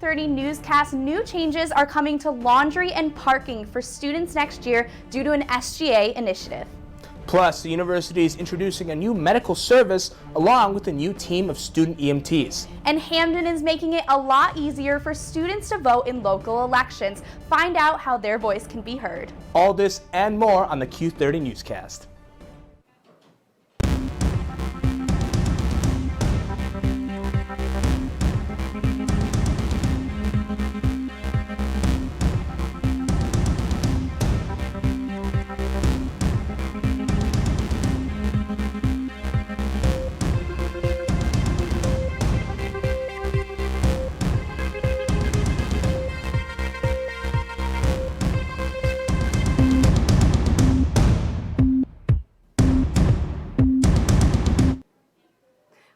Q30 Newscast, new changes are coming to laundry and parking for students next year due to an SGA initiative. Plus, the university is introducing a new medical service along with a new team of student EMTs. And Hamden is making it a lot easier for students to vote in local elections. Find out how their voice can be heard. All this and more on the Q30 Newscast.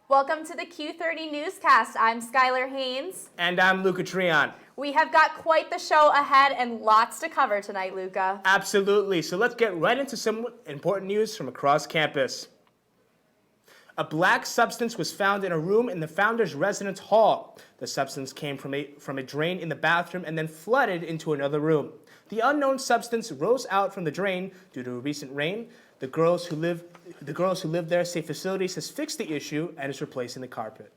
Welcome to the Q30 Newscast. I'm Skylar Haynes. And I'm Luca Trion. We have got quite the show ahead and lots to cover tonight, Luca. Absolutely. So let's get right into some important news from across campus. A black substance was found in a room in the founder's residence hall. The substance came from a drain in the bathroom and then flooded into another room. The unknown substance rose out from the drain due to a recent rain. The girls who live there say facilities has fixed the issue and is replacing the carpet.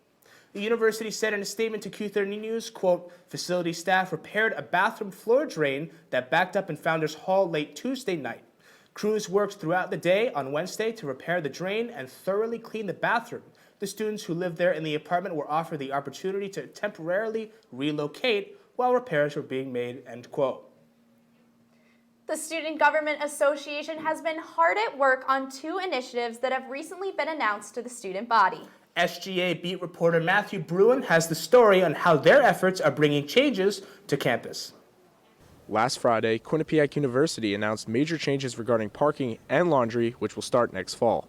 The university said in a statement to Q30 News, quote, facility staff repaired a bathroom floor drain that backed up in Founders Hall late Tuesday night. Crews worked throughout the day on Wednesday to repair the drain and thoroughly clean the bathroom. The students who lived there in the apartment were offered the opportunity to temporarily relocate while repairs were being made, end quote. The Student Government Association has been hard at work on two initiatives that have recently been announced to the student body. SGA beat reporter Matthew Bruin has the story on how their efforts are bringing changes to campus. Last Friday, Quinnipiac University announced major changes regarding parking and laundry, which will start next fall.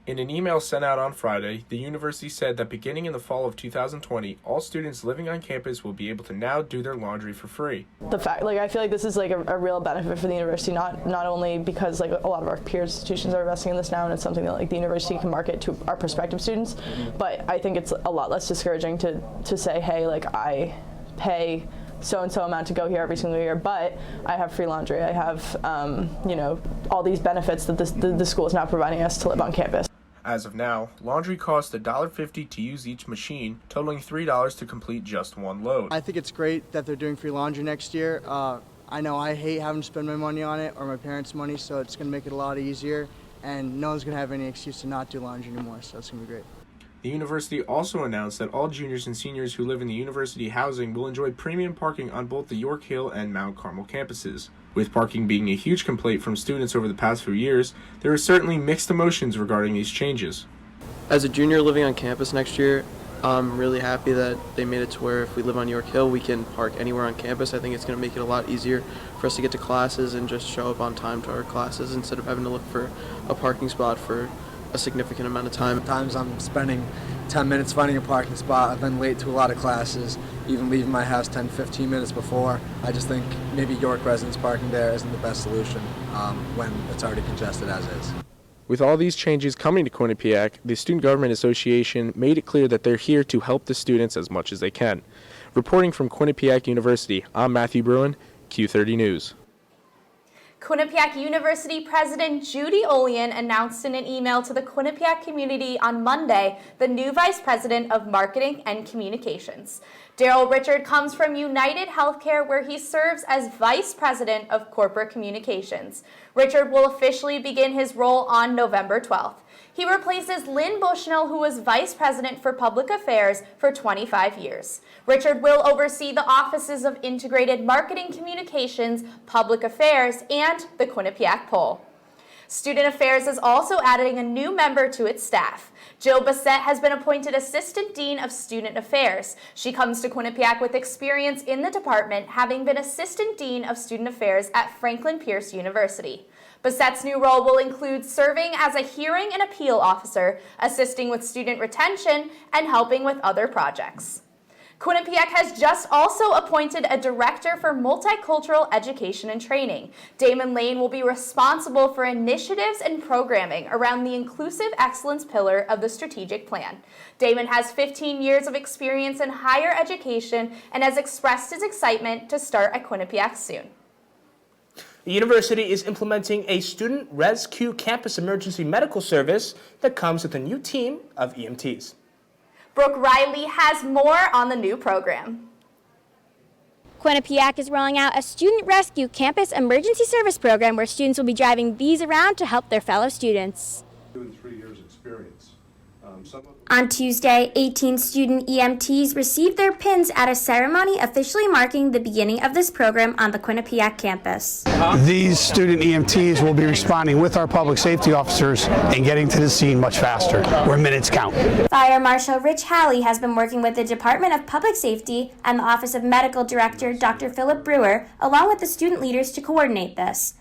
In an email sent out on Friday, the university said that beginning in the fall of 2020, all students living on campus will be able to now do their laundry for free. I feel like this is a real benefit for the university, not only because a lot of our peer institutions are investing in this now, and it's something that the university can market to our prospective students, but I think it's a lot less discouraging to say, hey, I pay so-and-so amount to go here every single year, but I have free laundry. I have, all these benefits that the school is now providing us to live on campus. As of now, laundry costs $1.50 to use each machine, totaling $3 to complete just one load. I think it's great that they're doing free laundry next year. I know I hate having to spend my money on it or my parents' money, so it's going to make it a lot easier, and no one's going to have any excuse to not do laundry anymore, so it's going to be great. The university also announced that all juniors and seniors who live in the university housing will enjoy premium parking on both the York Hill and Mount Carmel campuses. With parking being a huge complaint from students over the past few years, there are certainly mixed emotions regarding these changes. As a junior living on campus next year, I'm really happy that they made it to where if we live on York Hill, we can park anywhere on campus. I think it's going to make it a lot easier for us to get to classes and just show up on time to our classes instead of having to look for a parking spot for a significant amount of time. Sometimes I'm spending 10 minutes finding a parking spot. I've been late to a lot of classes, even leaving my house 10-15 minutes before. I just think maybe York residents parking there isn't the best solution when it's already congested as is. With all these changes coming to Quinnipiac, the Student Government Association made it clear that they're here to help the students as much as they can. Reporting from Quinnipiac University, I'm Matthew Bruin, Q30 News. Quinnipiac University President Judy Olian announced in an email to the Quinnipiac community on Monday the new Vice President of Marketing and Communications. Daryl Richard comes from United Healthcare, where he serves as Vice President of Corporate Communications. Richard will officially begin his role on November 12th. He replaces Lynn Bushnell, who was Vice President for Public Affairs for 25 years. Richard will oversee the offices of Integrated Marketing Communications, Public Affairs, and the Quinnipiac Poll. Student Affairs is also adding a new member to its staff. Jill Bassett has been appointed Assistant Dean of Student Affairs. She comes to Quinnipiac with experience in the department, having been Assistant Dean of Student Affairs at Franklin Pierce University. Bassett's new role will include serving as a hearing and appeal officer, assisting with student retention, and helping with other projects. Quinnipiac has just also appointed a director for multicultural education and training. Damon Lane will be responsible for initiatives and programming around the inclusive excellence pillar of the strategic plan. Damon has 15 years of experience in higher education and has expressed his excitement to start at Quinnipiac soon. The university is implementing a student Res-Q campus emergency medical service that comes with a new team of EMTs. Brooke Riley has more on the new program. Quinnipiac is rolling out a student rescue campus emergency service program where students will be driving these around to help their fellow students. 2 and 3 years experience. On Tuesday, 18 student EMTs received their pins at a ceremony officially marking the beginning of this program on the Quinnipiac campus. These student EMTs will be responding with our public safety officers and getting to the scene much faster, where minutes count. Fire Marshal Rich Halley has been working with the Department of Public Safety and the Office of Medical Director Dr. Philip Brewer, along with the student leaders, to coordinate this.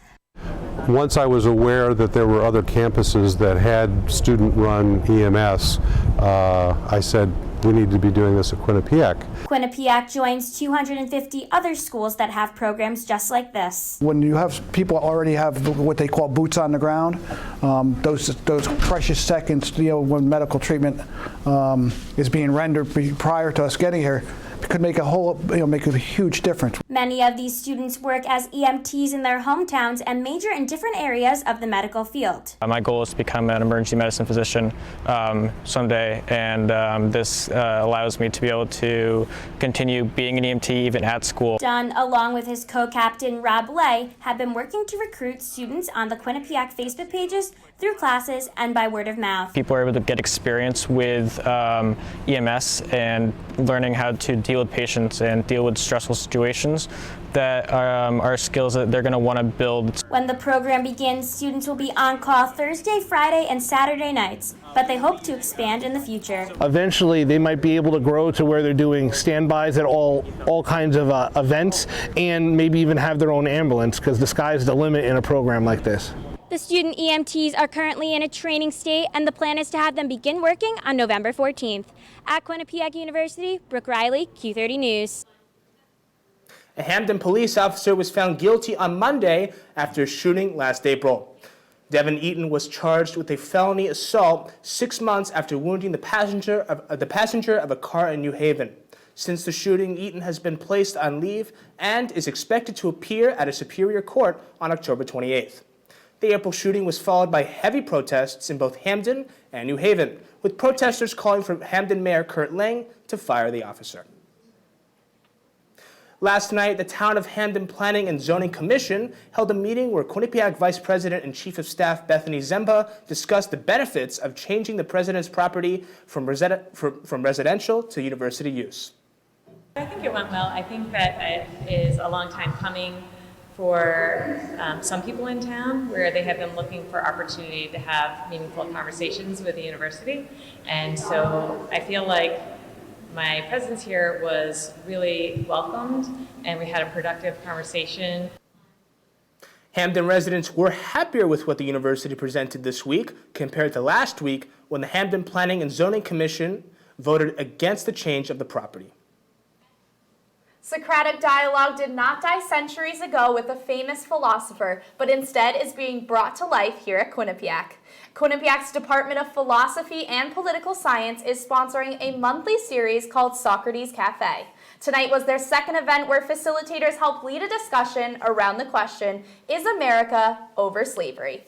Once I was aware that there were other campuses that had student-run EMS, I said we need to be doing this at Quinnipiac. Quinnipiac joins 250 other schools that have programs just like this. When you have people already have what they call boots on the ground, those precious seconds, when medical treatment is being rendered prior to us getting here, could make make a huge difference. Many of these students work as EMTs in their hometowns and major in different areas of the medical field. My goal is to become an emergency medicine physician someday, and this allows me to be able to continue being an EMT even at school. Dunn, along with his co-captain Rob Lay, have been working to recruit students on the Quinnipiac Facebook pages, through classes, and by word of mouth. People are able to get experience with EMS and learning how to deal with patients and deal with stressful situations that are skills that they're going to want to build. When the program begins, students will be on call Thursday, Friday, and Saturday nights, but they hope to expand in the future. Eventually, they might be able to grow to where they're doing standbys at all kinds of events, and maybe even have their own ambulance, because the sky's the limit in a program like this. The student EMTs are currently in a training state, and the plan is to have them begin working on November 14th. At Quinnipiac University, Brooke Riley, Q30 News. A Hamden police officer was found guilty on Monday after a shooting last April. Devin Eaton was charged with a felony assault 6 months after wounding the passenger of a car in New Haven. Since the shooting, Eaton has been placed on leave and is expected to appear at a superior court on October 28th. The April shooting was followed by heavy protests in both Hamden and New Haven, with protesters calling for Hamden Mayor Kurt Lang to fire the officer. Last night, the Town of Hamden Planning and Zoning Commission held a meeting where Quinnipiac Vice President and Chief of Staff Bethany Zemba discussed the benefits of changing the president's property from residential to university use. I think it went well. I think that it is a long time coming for some people in town, where they have been looking for opportunity to have meaningful conversations with the university. And so I feel like my presence here was really welcomed, and we had a productive conversation. Hamden residents were happier with what the university presented this week compared to last week when the Hamden Planning and Zoning Commission voted against the change of the property. Socratic dialogue did not die centuries ago with a famous philosopher, but instead is being brought to life here at Quinnipiac. Quinnipiac's Department of Philosophy and Political Science is sponsoring a monthly series called Socrates Cafe. Tonight was their second event where facilitators helped lead a discussion around the question, is America over slavery?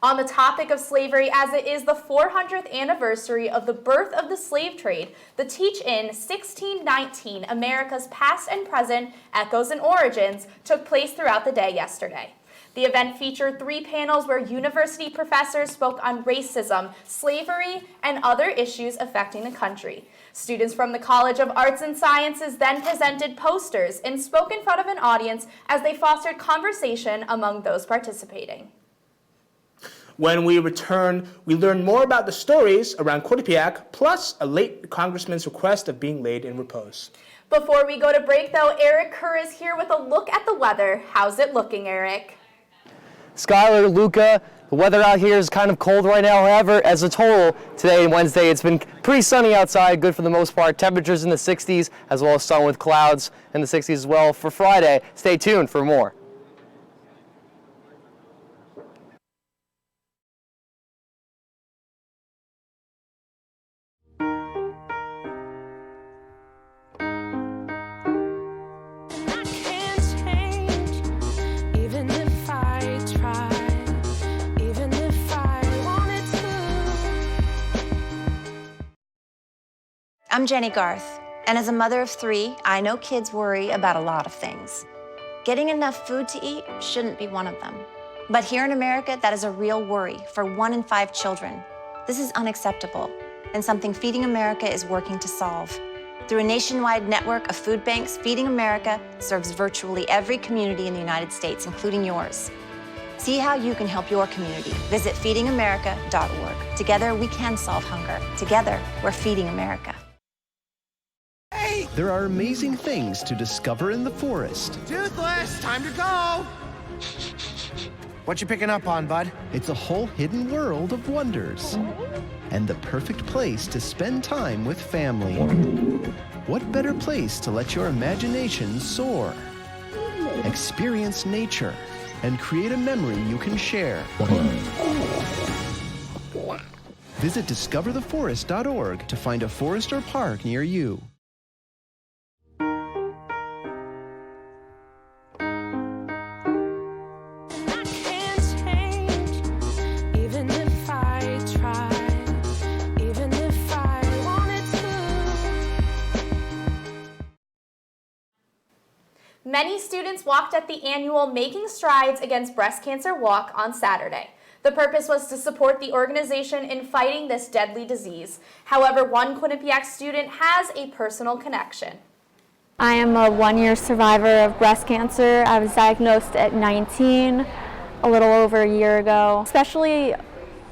On the topic of slavery, as it is the 400th anniversary of the birth of the slave trade, the Teach-In 1619, America's Past and Present, Echoes and Origins, took place throughout the day yesterday. The event featured 3 panels where university professors spoke on racism, slavery, and other issues affecting the country. Students from the College of Arts and Sciences then presented posters and spoke in front of an audience as they fostered conversation among those participating. When we return, we learn more about the stories around Quinnipiac, plus a late congressman's request of being laid in repose. Before we go to break, though, Eric Kerr is here with a look at the weather. How's it looking, Eric? Skylar, Luca, The weather out here is kind of cold right now, however, as a total, today and Wednesday, it's been pretty sunny outside, good for the most part. Temperatures in the 60s, as well as sun with clouds in the 60s as well. For Friday, stay tuned for more. I'm Jenny Garth, and as a mother of 3, I know kids worry about a lot of things. Getting enough food to eat shouldn't be one of them. But here in America, that is a real worry for 1 in 5 children. This is unacceptable, and something Feeding America is working to solve. Through a nationwide network of food banks, Feeding America serves virtually every community in the United States, including yours. See how you can help your community. Visit feedingamerica.org. Together, we can solve hunger. Together, we're Feeding America. There are amazing things to discover in the forest. Toothless, time to go! What you picking up on, bud? It's a whole hidden world of wonders. And the perfect place to spend time with family. What better place to let your imagination soar? Experience nature and create a memory you can share. Visit discovertheforest.org to find a forest or park near you. Many students walked at the annual Making Strides Against Breast Cancer walk on Saturday. The purpose was to support the organization in fighting this deadly disease. However, one Quinnipiac student has a personal connection. I am a 1-year survivor of breast cancer. I was diagnosed at 19, a little over a year ago. Especially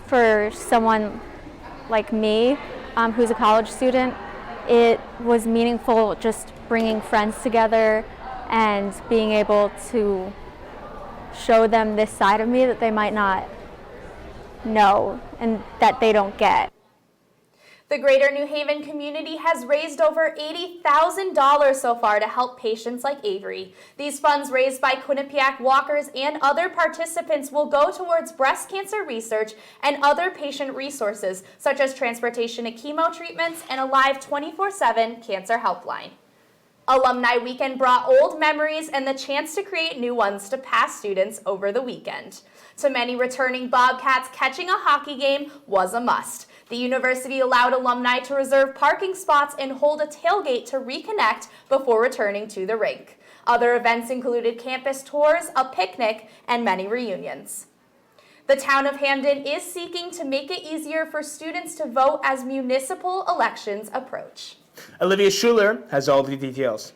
for someone like me, who's a college student, it was meaningful just bringing friends together and being able to show them this side of me that they might not know and that they don't get. The Greater New Haven community has raised over $80,000 so far to help patients like Avery. These funds raised by Quinnipiac walkers and other participants will go towards breast cancer research and other patient resources, such as transportation to chemo treatments and a live 24/7 cancer helpline. Alumni Weekend brought old memories and the chance to create new ones to past students over the weekend. To many returning Bobcats, catching a hockey game was a must. The university allowed alumni to reserve parking spots and hold a tailgate to reconnect before returning to the rink. Other events included campus tours, a picnic, and many reunions. The town of Hamden is seeking to make it easier for students to vote as municipal elections approach. Olivia Schuler has all the details.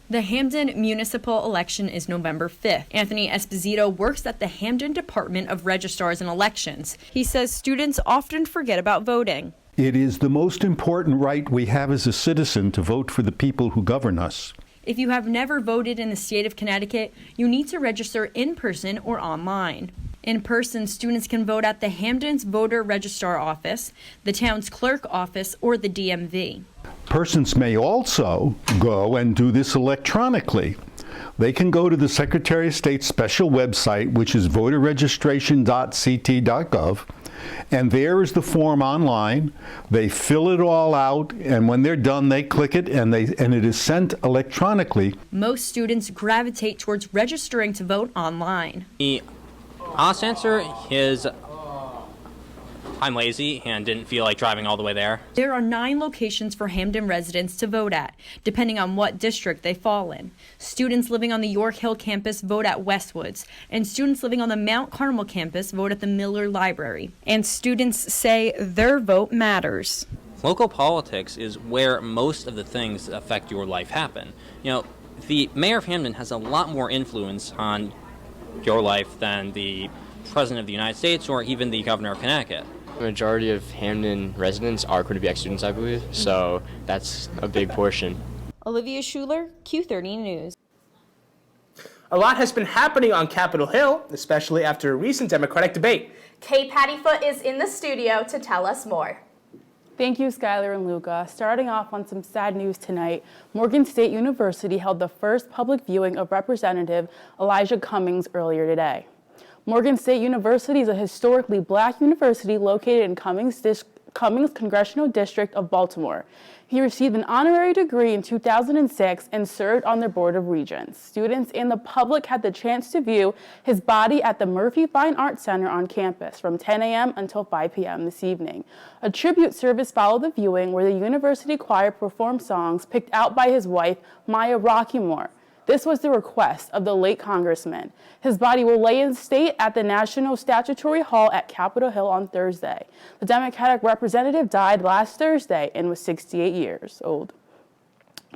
The Hamden municipal election is November 5th. Anthony Esposito works at the Hamden Department of Registrars and Elections. He says students often forget about voting. It is the most important right we have as a citizen to vote for the people who govern us. If you have never voted in the state of Connecticut, you need to register in person or online. In person, students can vote at the Hamden's Voter Registrar Office, the town's clerk office, or the DMV. Persons may also go and do this electronically. They can go to the Secretary of State's special website, which is voterregistration.ct.gov, and there is the form online. They fill it all out, and when they're done, they click it, and it is sent electronically. Most students gravitate towards registering to vote online. The honest answer is I'm lazy and didn't feel like driving all the way there. There are 9 locations for Hamden residents to vote at, depending on what district they fall in. Students living on the York Hill campus vote at Westwoods, and students living on the Mount Carmel campus vote at the Miller Library. And students say their vote matters. Local politics is where most of the things that affect your life happen. You know, the mayor of Hamden has a lot more influence on your life than the president of the United States or even the governor of Connecticut. The majority of Hamden residents are Quinnipiac students, I believe, so that's a big portion. Olivia Schuler, Q30 News. A lot has been happening on Capitol Hill, especially after a recent Democratic debate. Kay Pattyfoot is in the studio to tell us more. Thank you, Skylar and Luca. Starting off on some sad news tonight, Morgan State University held the first public viewing of Representative Elijah Cummings earlier today. Morgan State University is a historically black university located in Cummings Congressional District of Baltimore. He received an honorary degree in 2006 and served on their Board of Regents. Students and the public had the chance to view his body at the Murphy Fine Arts Center on campus from 10 a.m. until 5 p.m. this evening. A tribute service followed the viewing where the university choir performed songs picked out by his wife, Maya Rockymore. This was the request of the late congressman. His body will lay in state at the National Statuary Hall at Capitol Hill on Thursday. The Democratic representative died last Thursday and was 68 years old.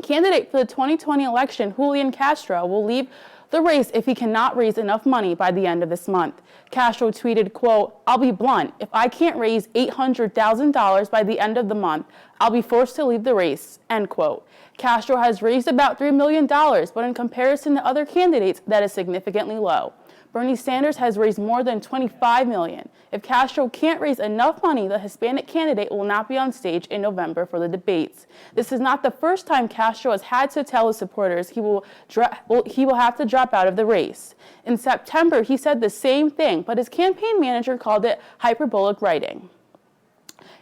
Candidate for the 2020 election, Julian Castro, will leave the race if he cannot raise enough money by the end of this month. Castro tweeted, quote, "I'll be blunt. If I can't raise $800,000 by the end of the month, I'll be forced to leave the race," end quote. Castro has raised about $3 million, but in comparison to other candidates, that is significantly low. Bernie Sanders has raised more than $25 million. If Castro can't raise enough money, the Hispanic candidate will not be on stage in November for the debates. This is not the first time Castro has had to tell his supporters he will have to drop out of the race. In September, he said the same thing, but his campaign manager called it hyperbolic writing.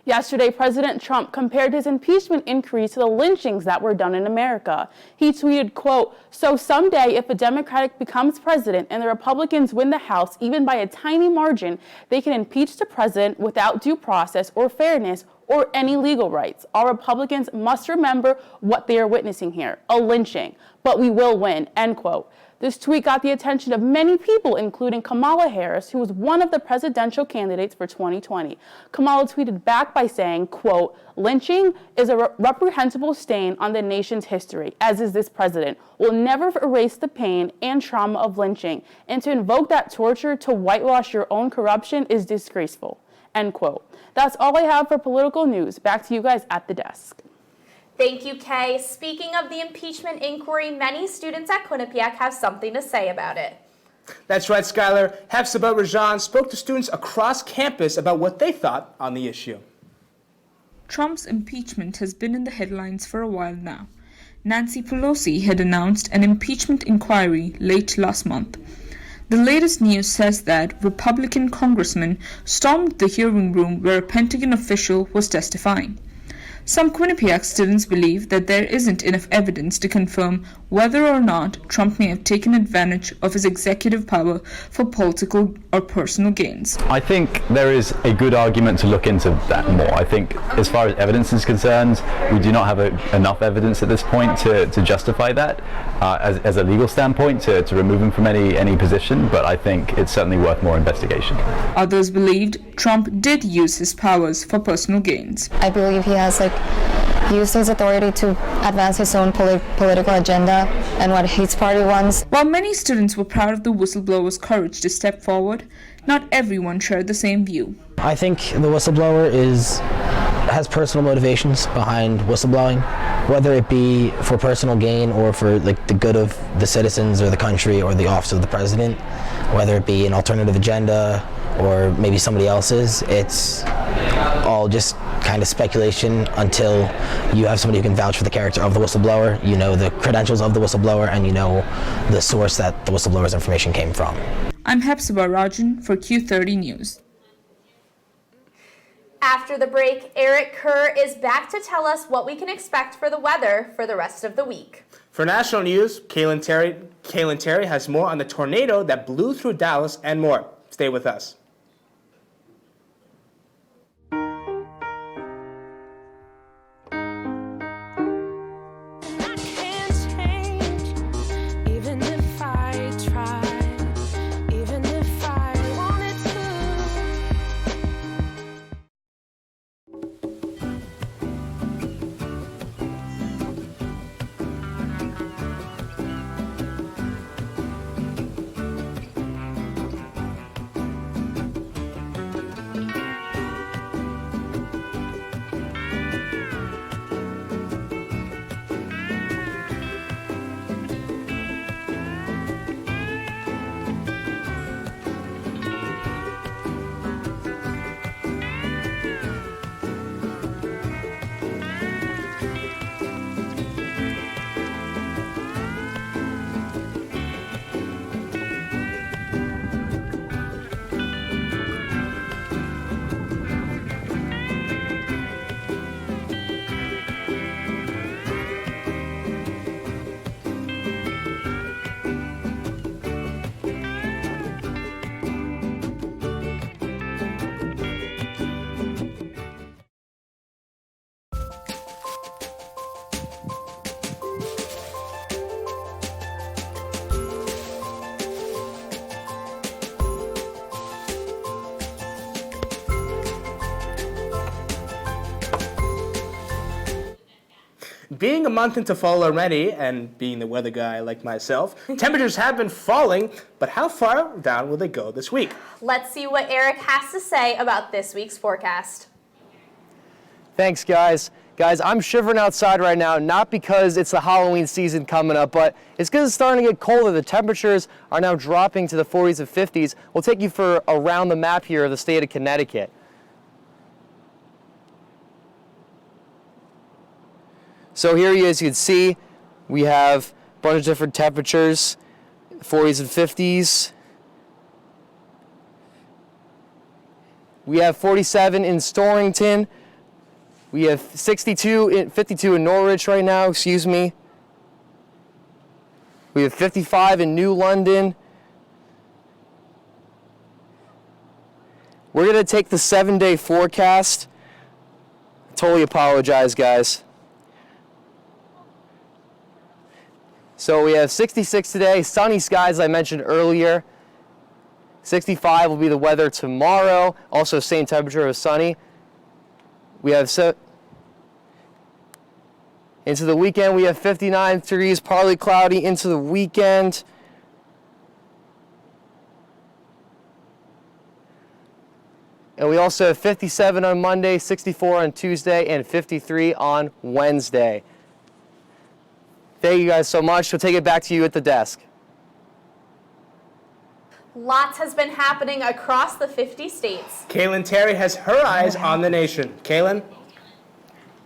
Yesterday, President Trump compared his impeachment inquiry to the lynchings that were done in America. He tweeted, quote, "So someday if a Democratic becomes president and the Republicans win the House, even by a tiny margin, they can impeach the president without due process or fairness or any legal rights. All Republicans must remember what they are witnessing here, a lynching. But we will win," end quote. This tweet got the attention of many people, including Kamala Harris, who was one of the presidential candidates for 2020. Kamala tweeted back by saying, quote, "Lynching is a reprehensible stain on the nation's history, as is this president. We'll never erase the pain and trauma of lynching, and to invoke that torture to whitewash your own corruption is disgraceful," end quote. That's all I have for political news. Back to you guys at the desk. Thank you, Kay. Speaking of the impeachment inquiry, many students at Quinnipiac have something to say about it. That's right, Skylar. Hafsaba Rajan spoke to students across campus about what they thought on the issue. Trump's impeachment has been in the headlines for a while now. Nancy Pelosi had announced an impeachment inquiry late last month. The latest news says that Republican congressmen stormed the hearing room where a Pentagon official was testifying. Some Quinnipiac students believe that there isn't enough evidence to confirm whether or not Trump may have taken advantage of his executive power for political or personal gains. I think there is a good argument to look into that more. I think as far as evidence is concerned, we do not have enough evidence at this point to justify that as a legal standpoint, to remove him from any position, but I think it's certainly worth more investigation. Others believed Trump did use his powers for personal gains. I believe he has used his authority to advance his own political agenda and what his party wants. While many students were proud of the whistleblower's courage to step forward, not everyone shared the same view. I think the whistleblower has personal motivations behind whistleblowing, whether it be for personal gain or for the good of the citizens or the country or the office of the president, whether it be an alternative agenda or maybe somebody else's. It's all just kind of speculation until you have somebody who can vouch for the character of the whistleblower, you know the credentials of the whistleblower, and you know the source that the whistleblower's information came from. I'm Hafsaba Rajan for Q30 News. After the break, Eric Kerr is back to tell us what we can expect for the weather for the rest of the week. For national news, Kailee Terry has more on the tornado that blew through Dallas and more. Stay with us. Being a month into fall already, and being the weather guy like myself, temperatures have been falling, but how far down will they go this week? Let's see what Eric has to say about this week's forecast. Thanks, guys. Guys, I'm shivering outside right now, not because it's the Halloween season coming up, but it's because it's starting to get colder. The temperatures are now dropping to the 40s and 50s. We'll take you for around the map here of the state of Connecticut. So here, as you can see, we have a bunch of different temperatures, 40s and 50s. We have 47 in Storrington. We have 52 in Norwich right now, excuse me. We have 55 in New London. We're going to take the 7-day forecast. I totally apologize, guys. So we have 66 today, sunny skies, I mentioned earlier. 65 will be the weather tomorrow, also same temperature as sunny. We have into the weekend, we have 59 degrees, partly cloudy into the weekend. And we also have 57 on Monday, 64 on Tuesday, and 53 on Wednesday. Thank you guys so much. We'll take it back to you at the desk. Lots has been happening across the 50 states. Kaylin Terry has her eyes on the nation. Kaylin?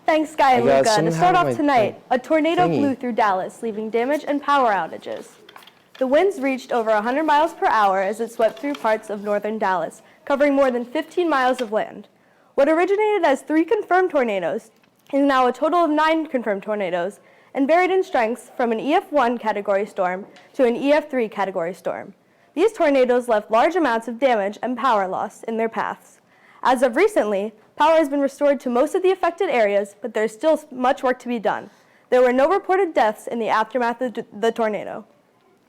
Thanks, Guy and I got Luca. To some start how off do I- tonight, a tornado thingy. blew through Dallas, leaving damage and power outages. The winds reached over 100 miles per hour as it swept through parts of northern Dallas, covering more than 15 miles of land. What originated as 3 confirmed tornadoes is now a total of 9 confirmed tornadoes, and varied in strengths from an EF1 category storm to an EF3 category storm. These tornadoes left large amounts of damage and power loss in their paths. As of recently, power has been restored to most of the affected areas, but there's still much work to be done. There were no reported deaths in the aftermath of the tornado.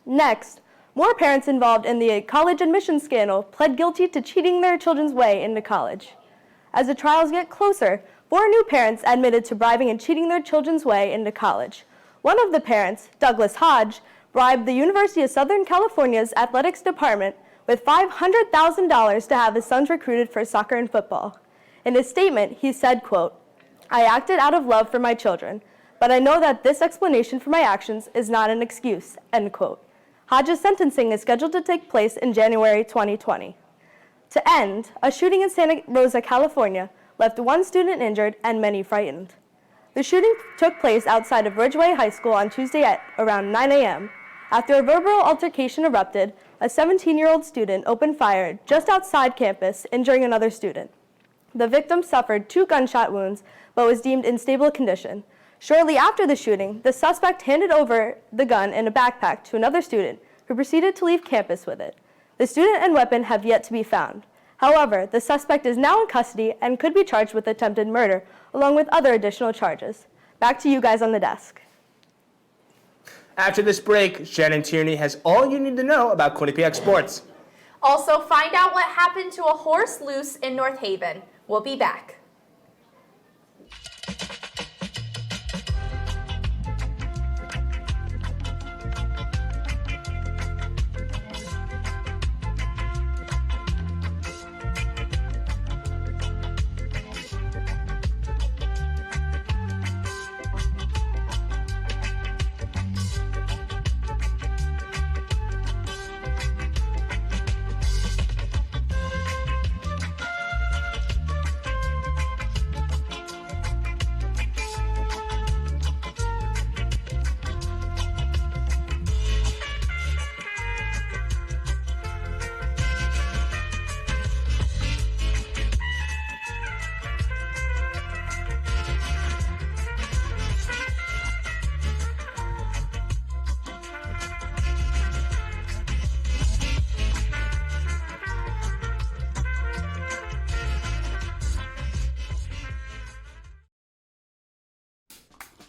Next, more parents involved in the college admissions scandal pled guilty to cheating their children's way into college. As the trials get closer, 4 new parents admitted to bribing and cheating their children's way into college. One of the parents, Douglas Hodge, bribed the University of Southern California's athletics department with $500,000 to have his sons recruited for soccer and football. In his statement, he said, quote, "I acted out of love for my children, but I know that this explanation for my actions is not an excuse," end quote. Hodge's sentencing is scheduled to take place in January 2020. To end, a shooting in Santa Rosa, California, left 1 student injured and many frightened. The shooting took place outside of Ridgeway High School on Tuesday at around 9 a.m. After a verbal altercation erupted, a 17-year-old student opened fire just outside campus, injuring another student. The victim suffered 2 gunshot wounds, but was deemed in stable condition. Shortly after the shooting, the suspect handed over the gun in a backpack to another student, who proceeded to leave campus with it. The student and weapon have yet to be found. However, the suspect is now in custody and could be charged with attempted murder, along with other additional charges. Back to you guys on the desk. After this break, Shannon Tierney has all you need to know about Quinnipiac sports. Also, find out what happened to a horse loose in North Haven. We'll be back.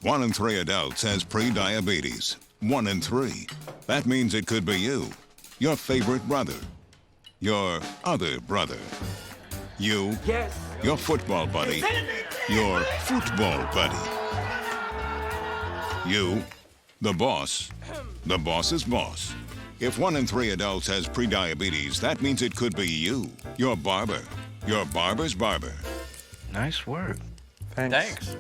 One in 3 adults has pre-diabetes. 1 in 3. That means it could be you, your favorite brother, your other brother, you, your football buddy, your football buddy. You, the boss's boss. If 1 in 3 adults has prediabetes, that means it could be you, your barber, your barber's barber. Nice work. Thanks.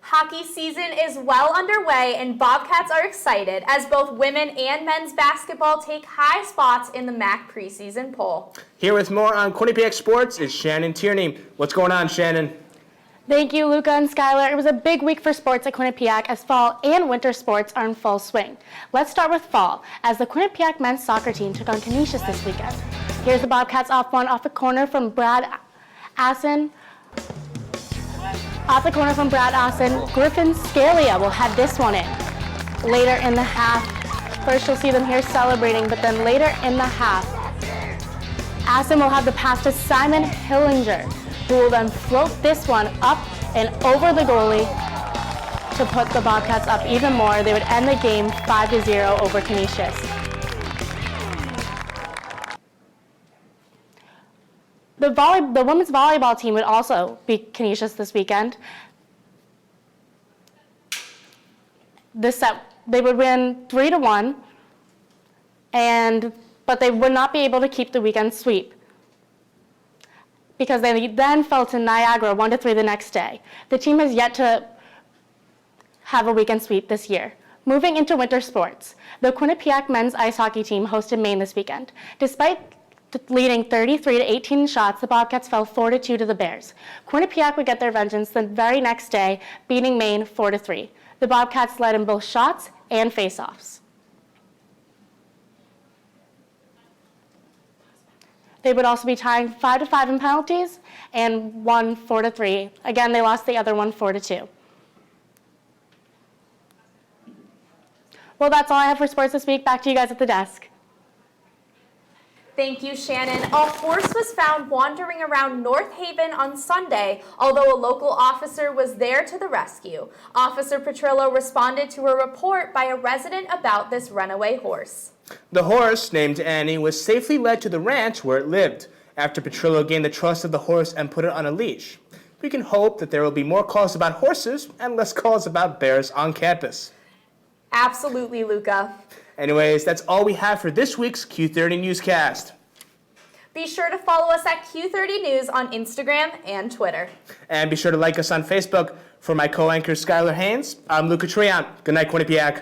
Hockey season is well underway, and Bobcats are excited as both women and men's basketball take high spots in the MAC preseason poll. Here with more on Quinnipiac Sports is Shannon Tierney. What's going on, Shannon? Thank you, Luca and Skylar. It was a big week for sports at Quinnipiac as fall and winter sports are in full swing. Let's start with fall, as the Quinnipiac men's soccer team took on Canisius this weekend. Here's the Bobcats off a corner from Brad Assen. Off the corner from Brad Assen, Griffin Scalia will head this one in. Later in the half, first you'll see them here celebrating, but then later in the half, Assen will have the pass to Simon Hillinger, who will then float this one up and over the goalie to put the Bobcats up even more. They would end the game 5-0 over Canisius. The women's volleyball team would also beat Canisius this weekend. They would win 3-1, but they would not be able to keep the weekend sweep because they then fell to Niagara 1-3 the next day. The team has yet to have a weekend sweep this year. Moving into winter sports, the Quinnipiac men's ice hockey team hosted Maine this weekend. Despite leading 33-18 shots, the Bobcats fell 4-2 to the Bears. Quinnipiac would get their vengeance the very next day, beating Maine 4-3. The Bobcats led in both shots and faceoffs. They would also be tying 5-5 in penalties and won 4-3. Again, they lost the other one 4-2. Well, that's all I have for sports this week. Back to you guys at the desk. Thank you, Shannon. A horse was found wandering around North Haven on Sunday, although a local officer was there to the rescue. Officer Petrillo responded to a report by a resident about this runaway horse. The horse, named Annie, was safely led to the ranch where it lived after Petrillo gained the trust of the horse and put it on a leash. We can hope that there will be more calls about horses and less calls about bears on campus. Absolutely, Luca. Anyways, that's all we have for this week's Q30 Newscast. Be sure to follow us at Q30 News on Instagram and Twitter. And be sure to like us on Facebook. For my co-anchor Skylar Haynes, I'm Luca Treant. Good night, Quinnipiac.